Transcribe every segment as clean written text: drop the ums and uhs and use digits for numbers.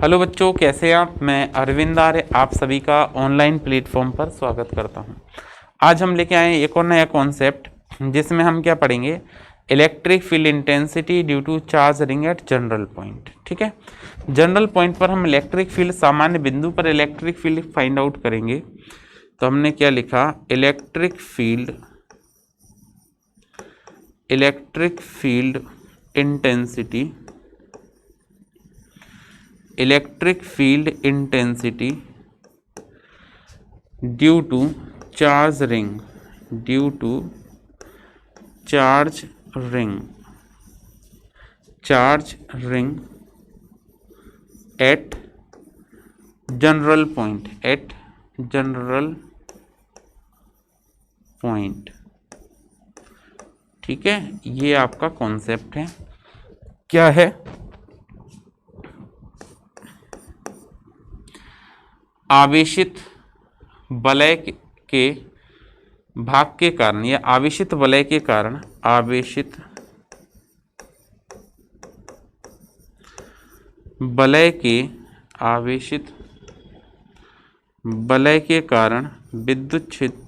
Hello बच्चों, कैसे हैं आप। मैं अरविंद आर्य आप सभी का ऑनलाइन प्लेटफॉर्म पर स्वागत करता हूं। आज हम लेके आए एक और नया कॉन्सेप्ट जिसमें हम क्या पढ़ेंगे, electric field intensity due to charge ring at general point. ठीक है, जनरल पॉइंट पर हम इलेक्ट्रिक फील्ड, सामान्य बिंदु पर इलेक्ट्रिक फील्ड फाइंड आउट करेंगे। तो हमने क्या लिखा, electric field intensity due to charge ring at general point. ठीक है, ये आपका कॉन्सेप्ट है। क्या है, आवेशित वलय के भाग के कारण या आवेशित वलय के कारण विद्युत क्षेत्र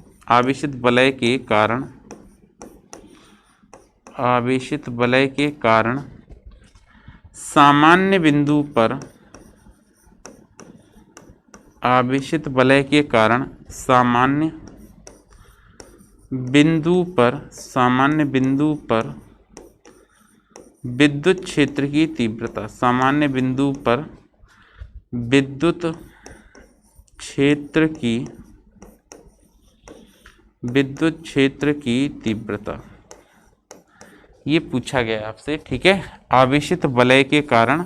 सामान्य बिंदु पर विद्युत क्षेत्र की तीव्रता, ये पूछा गया है आपसे। ठीक है, आवेशित वलय के कारण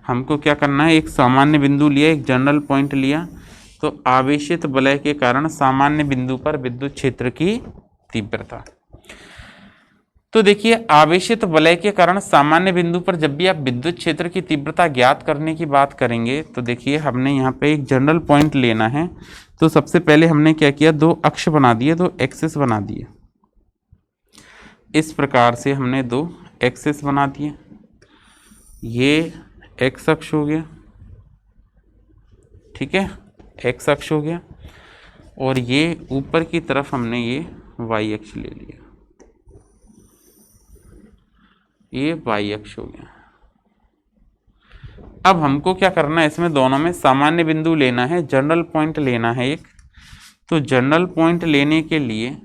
हमको क्या करना है, एक सामान्य बिंदु लिया, एक जनरल पॉइंट लिया, तो आवेशित वलय के कारण सामान्य बिंदु पर विद्युत क्षेत्र की तीव्रता। तो देखिए, आवेशित वलय के कारण सामान्य बिंदु पर जब भी आप विद्युत क्षेत्र की तीव्रता ज्ञात करने की बात करेंगे, तो देखिए हमने यहाँ पे एक जनरल पॉइंट लेना है। तो सबसे पहले हमने क्या किया, दो अक्ष बना दिए, दो एक्सिस बना दिए। इस प्रकार से हमने दो एक्सिस बना दिए। ये एक्स अक्ष हो गया, ठीक है, एक्स अक्ष हो गया, और ये ऊपर की तरफ हमने ये वाई अक्ष ले लिया, ये वाई अक्ष हो गया। अब हमको क्या करना है, इसमें दोनों में सामान्य बिंदु लेना है, जनरल पॉइंट लेना है एक। तो जनरल पॉइंट लेने के लिए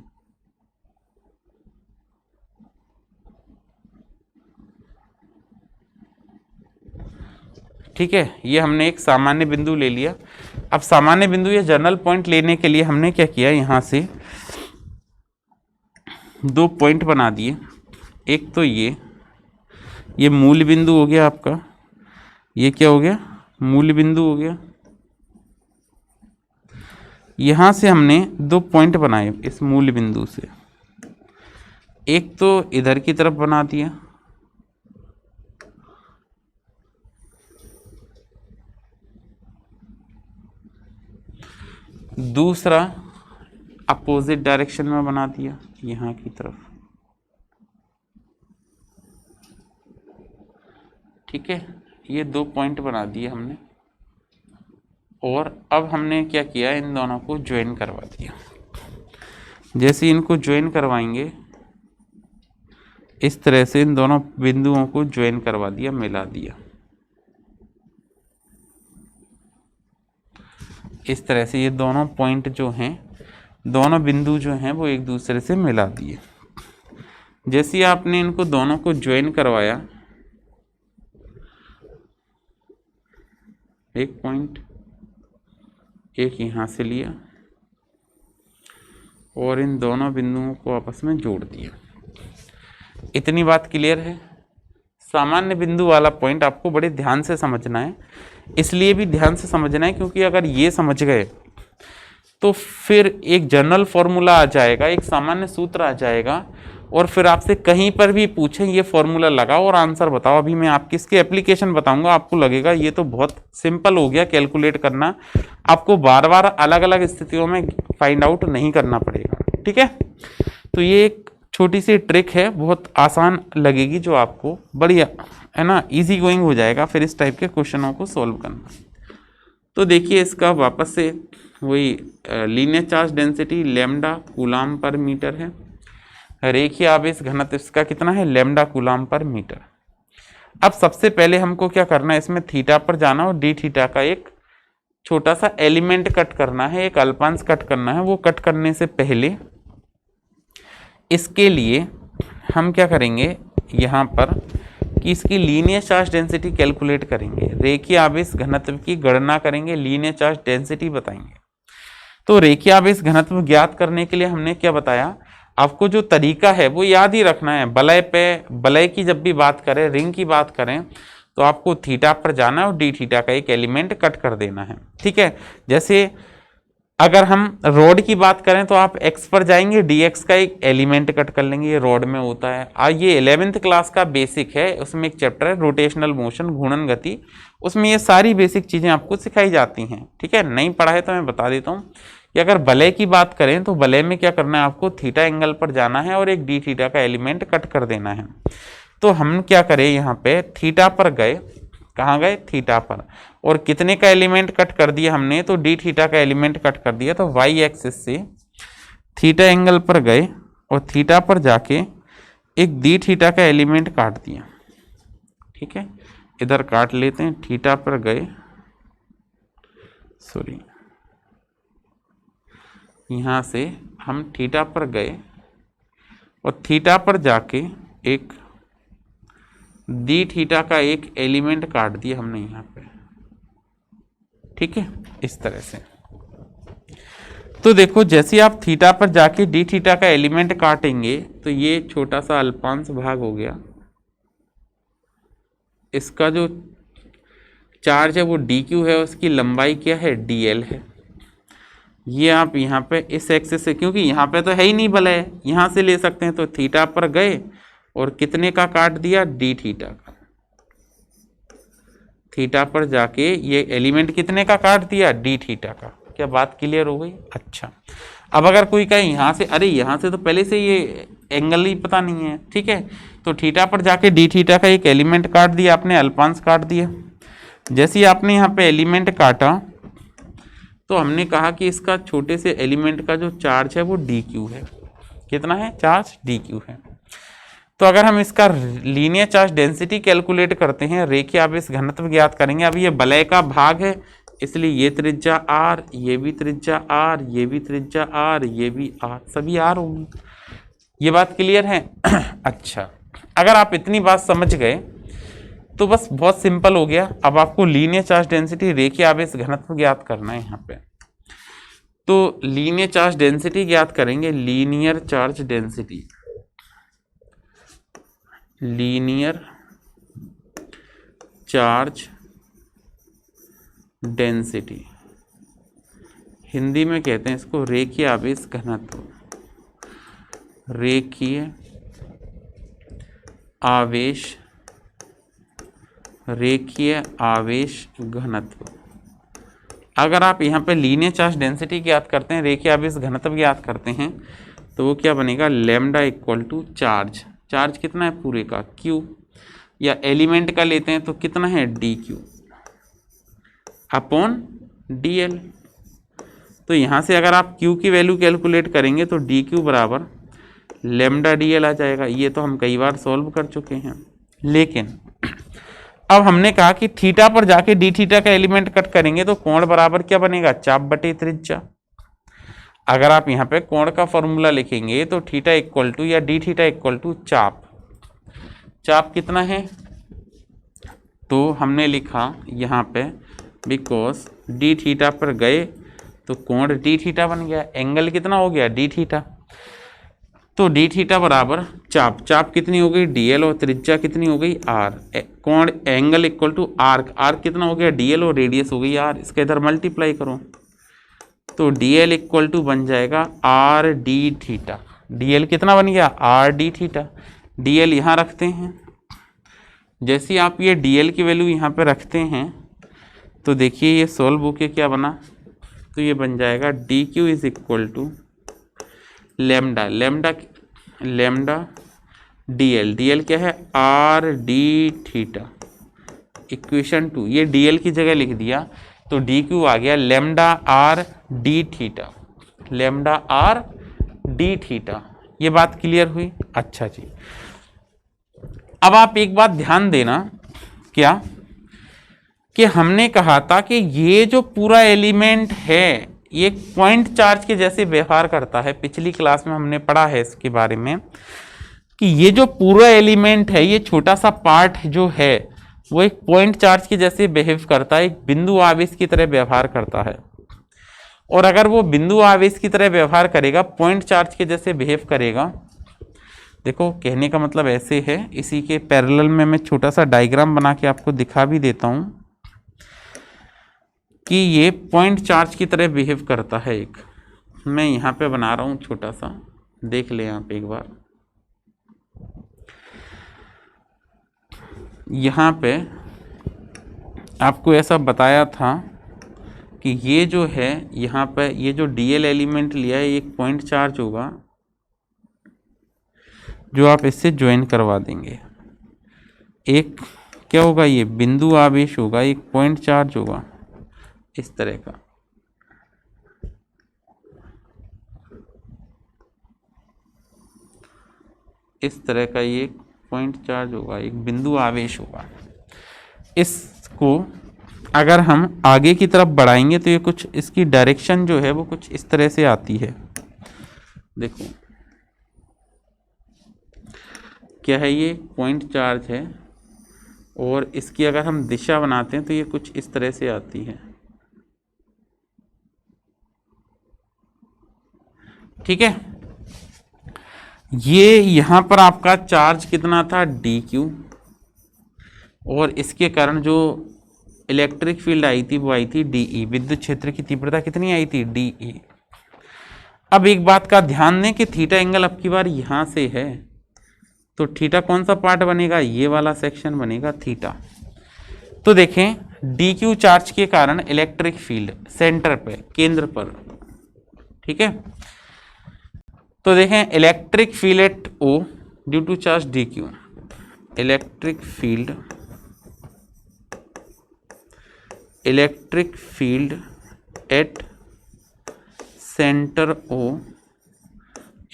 ठीक है, ये हमने एक सामान्य बिंदु ले लिया। अब सामान्य बिंदु या जनरल पॉइंट लेने के लिए हमने क्या किया, यहां से दो पॉइंट बना दिए। एक तो ये मूल बिंदु हो गया आपका, ये क्या हो गया, मूल बिंदु हो गया। यहां से हमने दो पॉइंट बनाए इस मूल बिंदु से, एक तो इधर की तरफ बना दिया, दूसरा अपोजिट डायरेक्शन में बना दिया, यहां की तरफ। ठीक है, ये दो पॉइंट बना दिए हमने, और अब हमने क्या किया, इन दोनों को ज्वाइन करवा दिया। जैसे इनको ज्वाइन करवाएंगे, इस तरह से इन दोनों बिंदुओं को ज्वाइन करवा दिया, मिला दिया। इस तरह से ये दोनों पॉइंट जो हैं, दोनों बिंदु जो हैं, वो एक दूसरे से मिला दिए। जैसे ही आपने इनको दोनों को ज्वाइन करवाया, एक पॉइंट एक यहां से लिया और इन दोनों बिंदुओं को आपस में जोड़ दिया। इतनी बात क्लियर है। सामान्य बिंदु वाला पॉइंट आपको बड़े ध्यान से समझना है, इसलिए भी ध्यान से समझना है क्योंकि अगर ये समझ गए तो फिर एक जनरल फॉर्मूला आ जाएगा, एक सामान्य सूत्र आ जाएगा, और फिर आपसे कहीं पर भी पूछें ये फॉर्मूला लगाओ और आंसर बताओ। अभी मैं आपकी इसके एप्लीकेशन बताऊंगा, आपको लगेगा ये तो बहुत सिंपल हो गया कैलकुलेट करना, आपको बार बार अलग अलग स्थितियों में फाइंड आउट नहीं करना पड़ेगा। ठीक है, तो ये एक छोटी सी ट्रिक है, बहुत आसान लगेगी, जो आपको बड़ी है ना, इजी गोइंग हो जाएगा फिर इस टाइप के क्वेश्चनों को सॉल्व करना। तो देखिए इसका वापस से वही linear charge density lambda coulomb पर मीटर है, रेखीय आवेश घनत्व इसका कितना है लैम्डा कूलाम पर मीटर। अब सबसे पहले हमको क्या करना है, इसमें थीटा पर जाना और डी थीटा का एक छोटा सा एलिमेंट कट करना है, एक अल्पांश कट करना है। वो कट करने से पहले इसके लिए हम क्या करेंगे यहाँ पर कि इसकी लीनियर चार्ज डेंसिटी कैलकुलेट करेंगे, रेखीय आवेश घनत्व की गणना करेंगे, लीनियर चार्ज डेंसिटी बताएंगे। तो रेखीय आवेश घनत्व ज्ञात करने के लिए हमने क्या बताया, आपको जो तरीका है वो याद ही रखना है। बलय की जब भी बात करें, रिंग की बात करें, तो आपको थीटा पर जाना है और डी थीटा का एक एलिमेंट कट कर देना है, ठीक है। जैसे अगर हम रॉड की बात करें तो आप एक्स पर जाएंगे, डी एक्स का एक एलिमेंट कट कर लेंगे, ये रॉड में होता है। ये 11th क्लास का बेसिक है, उसमें एक चैप्टर है रोटेशनल मोशन, घूर्णन गति, उसमें ये सारी बेसिक चीज़ें आपको सिखाई जाती हैं, ठीक है। नहीं पढ़ा है तो मैं बता देता हूँ कि अगर बलय की बात करें तो बलय में क्या करना है, आपको थीटा एंगल पर जाना है और एक डी थीटा का एलिमेंट कट कर देना है। तो हम क्या करें, यहाँ पे थीटा पर गए, कहाँ गए थीटा पर, और कितने का एलिमेंट कट कर दिया हमने, तो डी थीटा का एलिमेंट कट कर दिया। तो वाई एक्सिस से थीटा एंगल पर गए और थीटा पर जाके एक डी थीटा का एलिमेंट काट दिया, ठीक है। इधर काट लेते हैं, थीटा पर गए, सॉरी यहाँ से हम थीटा पर गए और थीटा पर जाके एक डी थीटा का एक एलिमेंट काट दिया हमने यहाँ पे, ठीक है, इस तरह से। तो देखो जैसे आप थीटा पर जाके डी थीटा का एलिमेंट काटेंगे तो ये छोटा सा अल्पांश भाग हो गया, इसका जो चार्ज है वो डी क्यू है, उसकी लंबाई क्या है डी एल है। ये आप यहाँ पे इस एक्सिस से, क्योंकि यहाँ पे तो है ही नहीं बलय, यहाँ से ले सकते हैं। तो थीटा पर गए और कितने का काट दिया, डी थीटा का। थीटा पर जाके ये एलिमेंट कितने का काट दिया, डी थीटा का। क्या बात क्लियर हो गई? अच्छा, अब अगर कोई कहे यहाँ से, अरे यहाँ से तो पहले से ये एंगल ही पता नहीं है, ठीक है, तो थीटा पर जाके डी थीटा का एक एलिमेंट काट दिया आपने, अल्पांश काट दिया। जैसे ही आपने यहाँ पे एलिमेंट काटा तो हमने कहा कि इसका छोटे से एलिमेंट का जो चार्ज है वो डी क्यू है। कितना है चार्ज, डी क्यू है। तो अगर हम इसका लीनियर चार्ज डेंसिटी कैलकुलेट करते हैं, रेखीय आवेश घनत्व ज्ञात करेंगे। अब ये बलय का भाग है, इसलिए ये त्रिज्या आर, ये भी त्रिज्या आर, ये भी त्रिज्या आर, ये भी आर, सभी आर होंगी। ये बात क्लियर है? अच्छा, अगर आप इतनी बात समझ गए तो बस बहुत सिंपल हो गया। अब आपको लीनियर चार्ज डेंसिटी, रेखीय आवेश घनत्व ज्ञात करना है यहाँ पे। तो लीनियर चार्ज डेंसिटी ज्ञात करेंगे, linear charge density, linear charge density, Hindi में कहते हैं इसको रेखीय आवेश घनत्व, रेखीय आवेश, रेखीय आवेश घनत्व। अगर आप यहाँ पे लीनियर चार्ज डेंसिटी ज्ञात करते हैं, रेखीय आवेश घनत्व ज्ञात करते हैं, तो वो क्या बनेगा, lambda equal to charge, charge कितना है पूरे का Q, या एलिमेंट का लेते हैं तो कितना है D Q upon D L. तो यहाँ से अगर आप Q की वैल्यू कैलकुलेट करेंगे तो डी क्यू बराबर लैम्डा डी एल आ जाएगा। ये तो हम कई बार सॉल्व कर चुके हैं, लेकिन अब हमने कहा कि थीटा पर जाके डी थीटा का एलिमेंट कट करेंगे तो कोण बराबर क्या बनेगा, चाप बटे त्रिज्या। अगर आप यहाँ पे कोण का फॉर्मूला लिखेंगे तो थीटा इक्वल टू या डी थीटा इक्वल टू चाप, चाप कितना है, तो हमने लिखा यहाँ पे बिकॉज डी थीटा पर गए तो कोण डी थीटा बन गया, एंगल कितना हो गया डी थीटा। तो डी थीटा बराबर चाप, चाप कितनी हो गई डी एल, और त्रिज्या कितनी हो गई आर, कोण angle equal to arc, arc कितना हो गया डी एल और रेडियस हो गई आर। इसके इधर मल्टीप्लाई करो तो डी एल इक्वल टू बन जाएगा R D theta. D L कितना बन गया R D theta. D L यहाँ रखते हैं, जैसे आप ये डी एल की वैल्यू यहाँ पे रखते हैं तो देखिए ये सोल्व होके क्या बना, तो ये बन जाएगा D Q is equal to lambda, lambda dl, dl क्या है आर डी थीटा, इक्वेशन 2, ये dl की जगह लिख दिया तो dq आ गया lambda R D theta, lambda R D theta. ये बात क्लियर हुई? अच्छा जी, अब आप एक बात ध्यान देना, क्या कि हमने कहा था कि ये जो पूरा एलिमेंट है ये पॉइंट चार्ज के जैसे व्यवहार करता है। पिछली क्लास में हमने पढ़ा है इसके बारे में कि ये जो पूरा एलिमेंट है, ये छोटा सा पार्ट जो है वो एक पॉइंट चार्ज के जैसे बिहेव करता है, एक बिंदु आवेश की तरह व्यवहार करता है। और अगर वो बिंदु आवेश की तरह व्यवहार करेगा, पॉइंट चार्ज के जैसे बिहेव करेगा, देखो कहने का मतलब ऐसे है, इसी के पैरेलल में मैं छोटा सा डायग्राम बना के आपको दिखा भी देता हूं कि ये पॉइंट चार्ज की तरह बिहेव करता है। एक मैं यहाँ पे बना रहा हूँ छोटा सा, देख ले आप एक बार। यहाँ पे आपको ऐसा बताया था कि ये जो है यहाँ पे ये जो dl एलिमेंट लिया है एक पॉइंट चार्ज होगा जो आप इससे ज्वाइन करवा देंगे। एक क्या होगा, ये बिंदु आवेश होगा, एक पॉइंट चार्ज होगा इस तरह का। इस तरह का ये पॉइंट चार्ज होगा, एक बिंदु आवेश होगा। इसको अगर हम आगे की तरफ बढ़ाएंगे तो ये कुछ इसकी डायरेक्शन जो है वो कुछ इस तरह से आती है। देखो क्या है, ये पॉइंट चार्ज है और इसकी अगर हम दिशा बनाते हैं तो ये कुछ इस तरह से आती है। ठीक है, ये यहां पर आपका चार्ज कितना था dq, और इसके कारण जो इलेक्ट्रिक फील्ड आई थी वो आई थी dE, विद्युत क्षेत्र की तीव्रता कितनी आई थी dE। अब एक बात का ध्यान दें कि थीटा एंगल अब की बार यहां से है, तो थीटा कौन सा पार्ट बनेगा, ये वाला सेक्शन बनेगा थीटा। तो देखें dq चार्ज के कारण इलेक्ट्रिक फील्ड सेंटर पे, केंद्र पर, ठीक है। तो देखें electric field at O due to charge dq, electric field at centre O,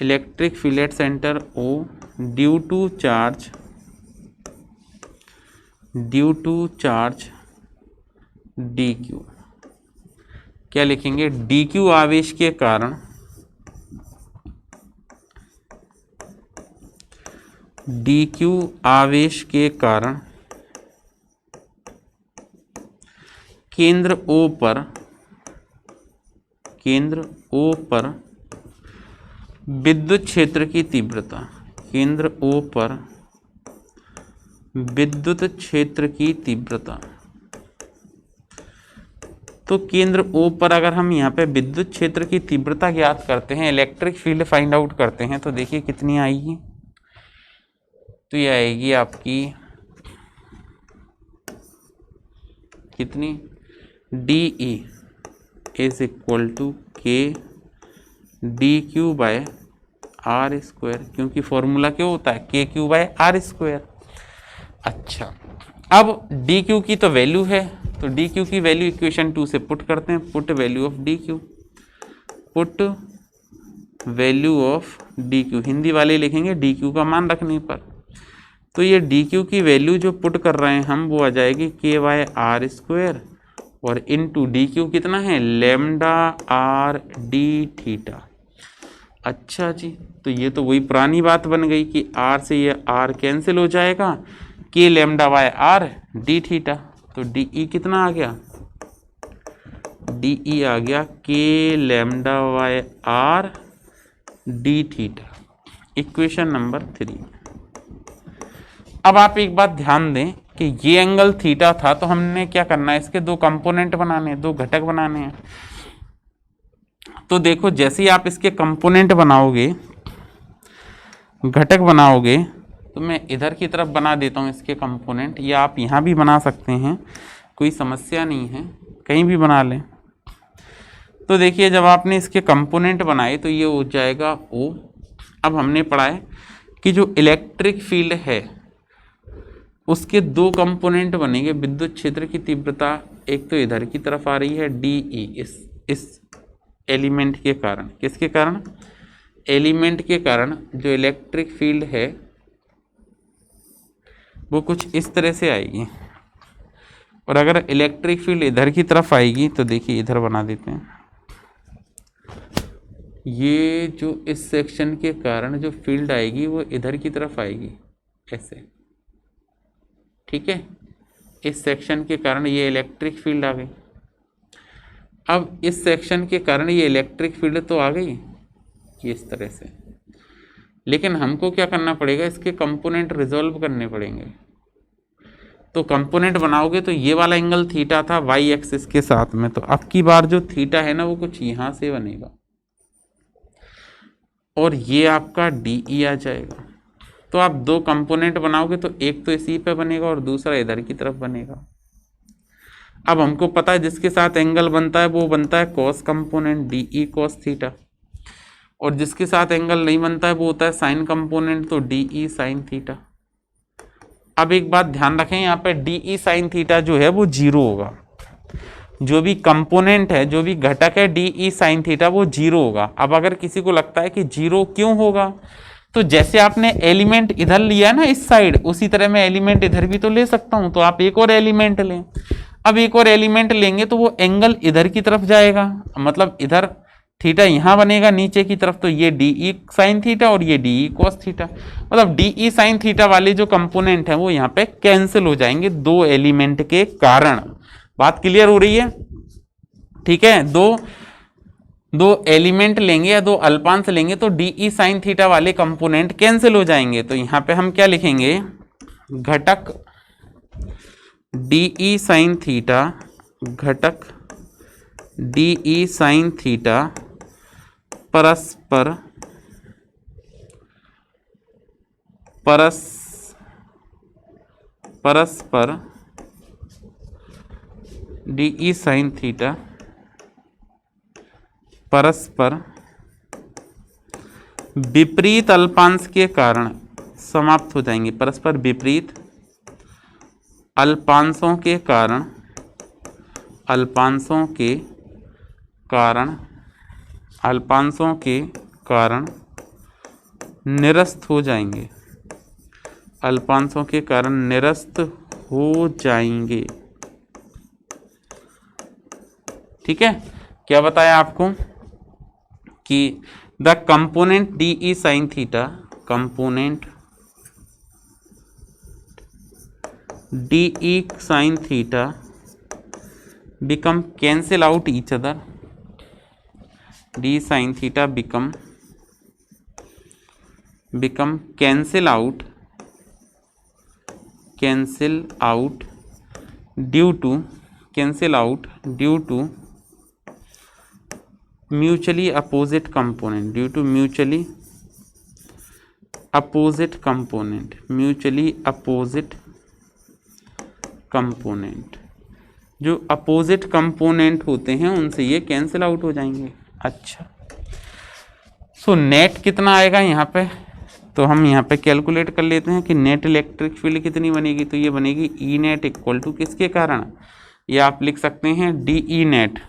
electric field at centre O due to charge dq। क्या लिखेंगे, dq आवेश के कारण, dq आवेश के कारण केंद्र O पर विद्युत क्षेत्र की तीव्रता, केंद्र O पर विद्युत क्षेत्र की तीव्रता। तो केंद्र O पर अगर हम यहाँ पे विद्युत क्षेत्र की तीव्रता ज्ञात करते हैं, इलेक्ट्रिक फील्ड फाइंड आउट करते हैं, तो देखिए कितनी आएगी, तो ये आएगी आपकी कितनी, dE is equal to k dq by r square, क्योंकि फॉर्मूला क्या होता है kq बाय r स्क्वायर। अच्छा, अब dq की तो वैल्यू है, तो dq की वैल्यू इक्वेशन 2 से पुट करते हैं, put value of dq, put value of dq, Hindi वाले लिखेंगे dq का मान रखने पर। तो ये dq की वैल्यू जो पुट कर रहे हैं हम वो आ जाएगी k बाय r स्क्वायर और इनटू dq कितना है लेमडा आर डी थीटा। अच्छा जी, तो ये तो वही पुरानी बात बन गई कि r से ये r कैंसिल हो जाएगा, k lambda by r D theta. तो dE कितना आ गया, dE आ गया k lambda by r D theta, equation number 3। अब आप एक बात ध्यान दें कि ये एंगल थीटा था, तो हमने क्या करना है, इसके दो कंपोनेंट बनाने हैं, दो घटक बनाने हैं। तो देखो जैसे ही आप इसके कंपोनेंट बनाओगे, घटक बनाओगे, तो मैं इधर की तरफ बना देता हूँ इसके कंपोनेंट, या आप यहाँ भी बना सकते हैं, कोई समस्या नहीं है, कहीं भी बना लें। तो देखिए जब आपने इसके कंपोनेंट बनाए तो ये हो जाएगा O। अब हमने पढ़ा है कि जो इलेक्ट्रिक फील्ड है उसके दो कंपोनेंट बनेंगे विद्युत क्षेत्र की तीव्रता, एक तो इधर की तरफ आ रही है DE इस एलिमेंट के कारण, किसके कारण, एलिमेंट के कारण जो इलेक्ट्रिक फील्ड है वो कुछ इस तरह से आएगी। और अगर इलेक्ट्रिक फील्ड इधर की तरफ आएगी तो देखिए इधर बना देते हैं, ये जो इस सेक्शन के कारण जो फील्ड आएगी वो इधर की तरफ आएगी ऐसे, ठीक है, इस सेक्शन के कारण ये इलेक्ट्रिक फील्ड आ गई। अब इस सेक्शन के कारण ये इलेक्ट्रिक फील्ड तो आ गई कि इस तरह से, लेकिन हमको क्या करना पड़ेगा, इसके कंपोनेंट रिजॉल्व करने पड़ेंगे। तो कंपोनेंट बनाओगे तो ये वाला एंगल थीटा था वाई एक्सिस के साथ में, तो अब की बार जो थीटा है ना वो कुछ यहाँ से बनेगा और ये आपका DE आ जाएगा। तो आप दो कंपोनेंट बनाओगे तो एक तो इसी पे बनेगा और दूसरा इधर की तरफ बनेगा। अब हमको पता है जिसके साथ एंगल बनता है वो बनता है cos component DE cos theta, और जिसके साथ एंगल नहीं बनता है वो होता है साइन कंपोनेंट, तो DE साइन थीटा। अब एक बात ध्यान रखें, यहाँ पे DE साइन थीटा जो है वो 0 होगा, जो भी कंपोनेंट है, जो भी घटक है DE साइन थीटा वो 0 होगा। अब अगर किसी को लगता है कि 0 क्यों होगा, तो जैसे आपने एलिमेंट इधर लिया ना इस साइड, उसी तरह मैं एलिमेंट इधर भी तो ले सकता हूं। तो आप एक और एलिमेंट लें, अब एक और एलिमेंट लेंगे तो वो एंगल इधर की तरफ जाएगा, मतलब इधर थीटा यहाँ बनेगा नीचे की तरफ, तो ये DE साइन थीटा और ये DE कॉस थीटा, मतलब DE साइन थीटा वाले जो कंपोनेंट है वो यहाँ पे कैंसिल हो जाएंगे दो एलिमेंट के कारण। बात क्लियर हो रही है, ठीक है। दो एलिमेंट लेंगे या दो अल्पांश लेंगे तो DE साइन थीटा वाले कंपोनेंट कैंसिल हो जाएंगे। तो यहाँ पे हम क्या लिखेंगे, घटक DE साइन थीटा, घटक DE साइन थीटा परस्पर DE साइन थीटा परस्पर विपरीत अल्पांश के कारण समाप्त हो जाएंगे। परस्पर विपरीत अल्पांशों के कारण, अल्पांशों के कारण निरस्त हो जाएंगे, अल्पांशों के कारण निरस्त हो जाएंगे, ठीक है। क्या बताया आपको कि the component DE sine theta, component DE sine theta become cancel out each other, D sin theta become cancel out due to mutually opposite component, जो अपोजिट कंपोनेंट होते हैं उनसे ये कैंसिल आउट हो जाएंगे। अच्छा, सो नेट कितना आएगा यहाँ पे, तो हम यहाँ पे कैलकुलेट कर लेते हैं कि नेट इलेक्ट्रिक फील्ड कितनी बनेगी। तो ये बनेगी E नेट इक्वल टू किसके कारण, ये आप लिख सकते हैं DE नेट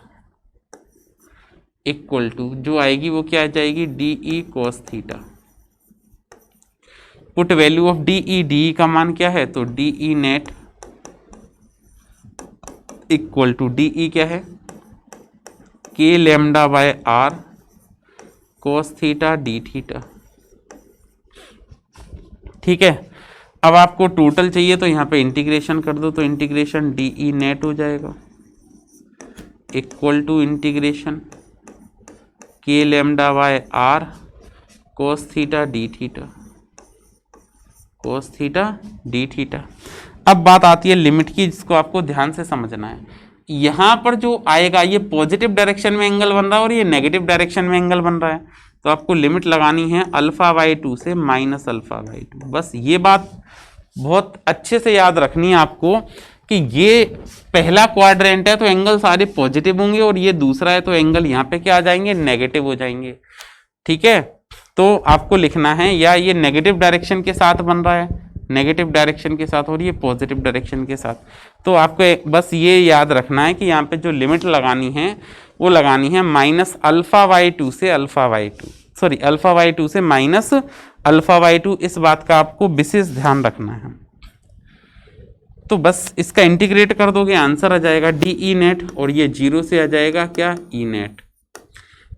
इक्वल टू, जो आएगी वो क्या आ जाएगी, DE cos theta. Put value of DE का मान क्या है, तो DE net equal to DE क्या है, K lambda by R cos theta D theta, ठीक है। अब आपको टोटल चाहिए तो यहाँ पे इंटीग्रेशन कर दो, तो इंटीग्रेशन DE नेट हो जाएगा equal to integration K lambda by R cos theta D theta, cos theta D theta. अब बात आती है लिमिट की, जिसको आपको ध्यान से समझना है। यहाँ पर जो आएगा ये पॉजिटिव डायरेक्शन में एंगल बन रहा है और ये नेगेटिव डायरेक्शन में एंगल बन रहा है, तो आपको लिमिट लगानी है α/2 से -α/2। बस ये बात बहुत अच्छे से याद रखनी है आपको कि ये पहला क्वाड्रेंट है तो एंगल सारे पॉजिटिव होंगे और ये दूसरा है तो एंगल यहाँ पे क्या आ जाएंगे, नेगेटिव हो जाएंगे, ठीक है। तो आपको लिखना है या ये नेगेटिव डायरेक्शन के साथ बन रहा है, नेगेटिव डायरेक्शन के साथ, और ये पॉजिटिव डायरेक्शन के साथ। तो आपको बस ये याद रखना है कि यहाँ पे जो लिमिट लगानी है वो लगानी है -α/2 से α/2, सॉरी α/2 से -α/2। इस बात का आपको विशेष ध्यान रखना है। तो बस इसका इंटीग्रेट कर दोगे, आंसर आ जाएगा DE नेट, और ये 0 से आ जाएगा क्या, E नेट।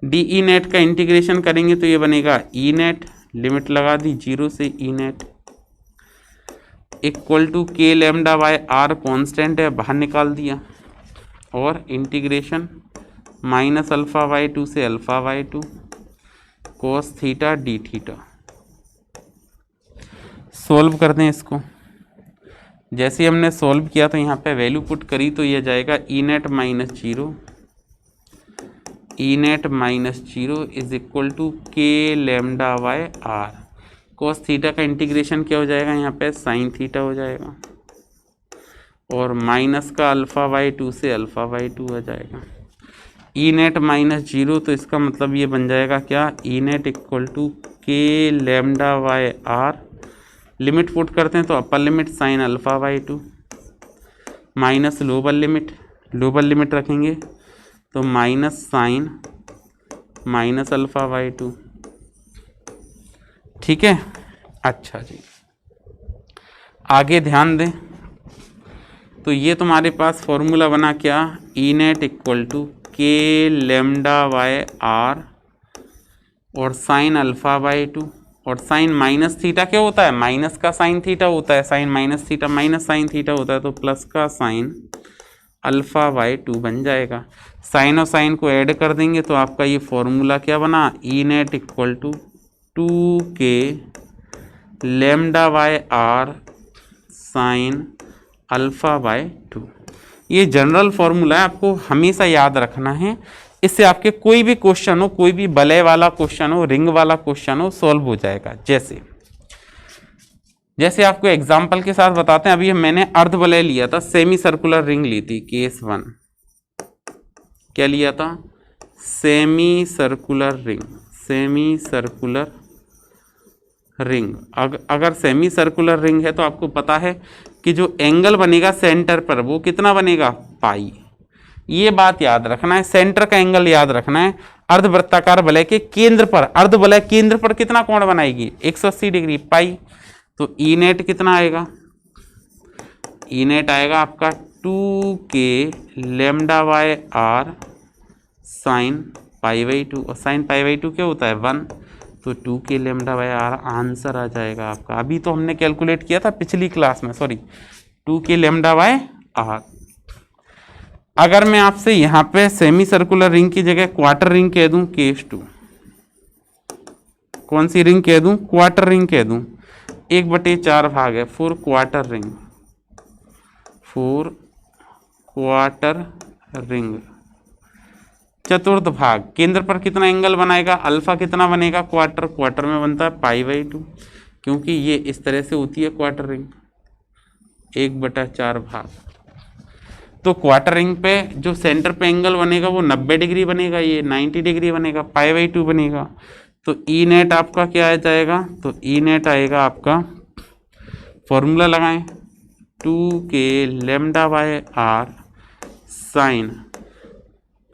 DE नेट का इंटीग्रेशन करेंगे तो ये बनेगा E नेट, लिमिट लगा दी 0 से E net, equal to k λ/r constant है, बाहर निकाल दिया, और इंटीग्रेशन -α/2 से α/2 cos theta d theta. Solve कर दें इसको। जैसे हमने सोल्व किया तो यहाँ पे वैल्यू पुट करी तो ये जाएगा E net -0 is equal to k λ/r। cos theta का इंटीग्रेशन क्या हो जाएगा, यहाँ पे sin थीटा हो जाएगा, और माइनस का α/2 से α/2 आ जाएगा। E नेट -0, तो इसका मतलब ये बन जाएगा क्या, E net equal to k λ/r। Limit put करते हैं तो upper limit sin α/2 minus lower limit रखेंगे तो माइनस sin -α/2। ठीक है, अच्छा जी, आगे ध्यान दें। तो ये तुम्हारे पास फॉर्मूला बना क्या, E net equal to k λ/r और sin α/2, और साइन माइनस थीटा क्या होता है, माइनस का साइन थीटा होता है, sine minus theta minus sine theta होता है, तो प्लस का साइन α/2 बन जाएगा। साइन और साइन को ऐड कर देंगे तो आपका ये फॉर्मूला क्या बना, E net equal to 2k λ/r sine α/2। ये जनरल फॉर्मूला है, आपको हमेशा याद रखना है। इससे आपके कोई भी क्वेश्चन हो, कोई भी वलय वाला क्वेश्चन हो, रिंग वाला क्वेश्चन हो, सॉल्व हो जाएगा। जैसे आपको एग्जांपल के साथ बताते हैं। अभी मैंने अर्ध वलय लिया था, सेमी सर्कुलर रिंग ली थी, केस 1 क्या लिया था, सेमी सर्कुलर रिंग। अगर सेमी सर्कुलर रिंग है तो आपको पता है कि जो एंगल बनेगा सेंटर पर वो कितना बनेगा, पाई। ये बात याद रखना है, सेंटर का एंगल याद रखना है। अर्धवृत्ताकार वलय के केंद्र पर, अर्ध वलय केंद्र पर कितना कोण बनाएगी, 180 डिग्री, पाई। तो E नेट कितना आएगा, E नेट आएगा आपका 2k λ/r साइन π/2, और साइन π/2 क्या होता है, 1, तो 2k λ/r आंसर आ जाएगा आपका। अभी तो हमने कैलकुलेट किया था पिछली क्लास में, सॉरी, 2k λ/r। अगर मैं आपसे यहाँ पे सेमी सर्कुलर रिंग की जगह क्वार्टर रिंग कह दूं, केस 2, कौन सी रिंग कह दूं, क्वार्टर रिंग कह दूं, 1/4 भाग है, 4 क्वार्टर रिंग, चतुर्थ भाग, केंद्र पर कितना एंगल बनाएगा, अल्फा कितना बनेगा, क्वार्टर में बनता है π/2, क्योंकि ये इस तरह से होती है क्वार्टर रिंग, 1/4 भाग। तो क्वार्टर रिंग पे जो सेंटर पे एंगल बनेगा वो 90 डिग्री बनेगा, ये 90 डिग्री बनेगा, π/2 बनेगा। तो E नेट आपका क्या आ जाएगा, तो E नेट आएगा आपका, फॉर्मूला लगाएं, 2k λ/r साइन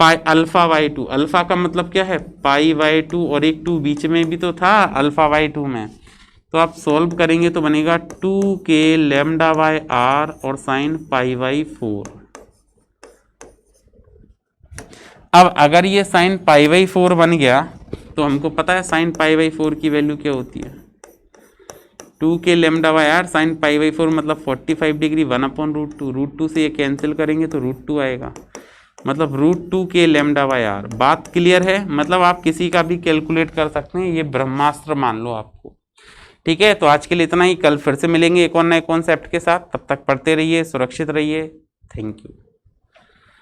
α/2, अल्फा का मतलब क्या है, π/2, और एक 2 बीच में भी तो था α/2 में, तो आप सोल्व करेंगे तो बनेगा 2k λ/r और साइन π/4। अब अगर ये साइन π/4 बन गया तो हमको पता है साइन π/4 की वैल्यू क्या होती है, 2k λ/r साइन π/4 मतलब 45 डिग्री, 1/√2, √2 से ये कैंसिल करेंगे तो √2 आएगा, मतलब √2k λ/r। बात क्लियर है, मतलब आप किसी का भी कैलकुलेट कर सकते हैं, ये ब्रह्मास्त्र मान लो आपको। ठीक है, तो आज के लिए इतना ही, कल फिर से मिलेंगे एक और नए कॉन्सेप्ट के साथ। तब तक पढ़ते रहिए, सुरक्षित रहिए, थैंक यू।